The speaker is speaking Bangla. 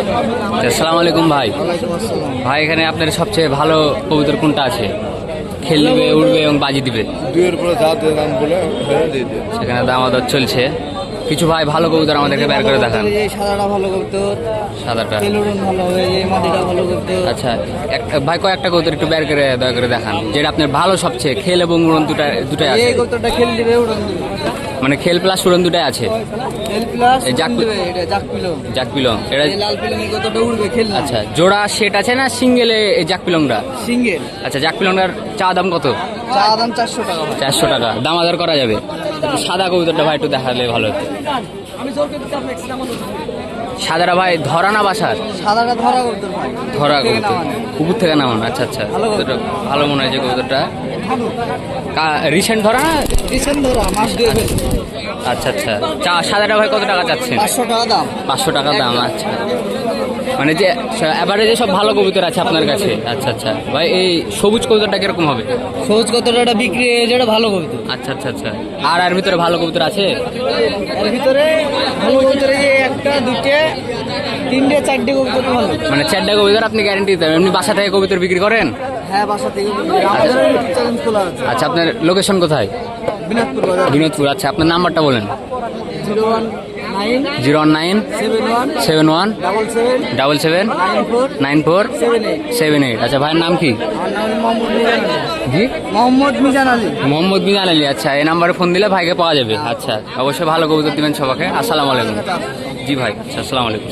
আসসালামু আলাইকুম ভাই। ভাই এখানে আপনার সবচেয়ে ভালো কবুতর কোনটা আছে? খেলবে, উড়বে এবং বাজি দিবে। দুইয়ের পরে দাম বলে দিয়ে দিই। সেখানে দামাদর চলছে। কিছু ভাই ভালো কবুতর আমাদেরকে বের করে দেখান। সাদাটা ভালো কবুতর, সাদাটা তেলুরন ভালো হবে, এই মাটিটা ভালো কবুতর। আচ্ছা, ভাই কয়েকটা কবুতর একটু বের করে দয়া করে দেখান, যেটা আপনার ভালো সবচেয়ে খেল এবং উড়ন দুটাই আছে। এই কবুতরটা খেল দিবে, উড়ন দিবে। মানে খেল প্লাস উড়ন দুটাই আছে। খেল প্লাস এই জাক দিবে, এটা জাক পিলং। জাক পিলং এটা। এই লাল পিলং এই কতটা উড়বে খেল। আচ্ছা, জোড়া সেট আছে না সিঙ্গেলে এই জাক পিলংটা? সিঙ্গেল। আচ্ছা, জাক পিলংটার চা দাম কত? চা দাম 400 টাকা ভাই। 400 টাকা। দামাদার করা যাবে। সাদা কবুতরটা ভাই একটু দেখালে ভালো হতো। সাদাটা ভাই ধরা না বাসার? সাদাটা ধরা কবুতর ভাই। ধরা থেকে কবুতর, নামানো। পুকুর থেকে নামানো। আচ্ছা আচ্ছা, কবুতরটা ভালো মনে হয়েছে কবুতরটা। রিসেন্ট ধরা না? রিসেন্ট ধরা, মাস দিয়ে ফেল। আচ্ছা আচ্ছা, সাদাটা ভাই কত টাকা চাচ্ছেন? 500 টাকা দাম। 500 টাকা দাম। আচ্ছা, মানে যে এবারে সব ভালো কবুতর আছে আপনার কাছে। আচ্ছা আচ্ছা ভাই, এই সবুজ কবুতরটা কিরকম হবে? সবুজ কতটা বিক্রি হয়ে যেটা ভালো কবুতর। আচ্ছা আচ্ছা আচ্ছা, আর ভিতরে ভালো কবুতর আছে? এর ভিতরে ভালো কবুতর এই একটা, দুইটা, তিনটে, চারটে কবুতর ভালো। মানে 4টা কবুতর আপনি গ্যারেন্টি দেন? এমনি বাসা থেকে কবুতর বিক্রি করেন? হ্যাঁ, বাসা থেকে আমাদের চ্যালেঞ্জ খোলা আছে। আচ্ছা, আপনার লোকেশন কোথায়? বিনাদপুর বাজার। বিনোদপুর। আচ্ছা, আপনার নাম্বারটা বলেন। 019 019 71 71 77 77 94 94 78। আচ্ছা, ভাইয়ের নাম কি? আমার নাম মোহাম্মদ মিজান আলী। জি, মোহাম্মদ মিজান আলী। মোহাম্মদ বিন আলী। আচ্ছা, এই নাম্বারে ফোন দিলে ভাইকে পাওয়া যাবে। আচ্ছা, অবশ্যই ভালো কবুতর দিবেন সবাইকে। আসসালামু আলাইকুম। জি ভাই, আচ্ছা, আসসালামু আলাইকুম।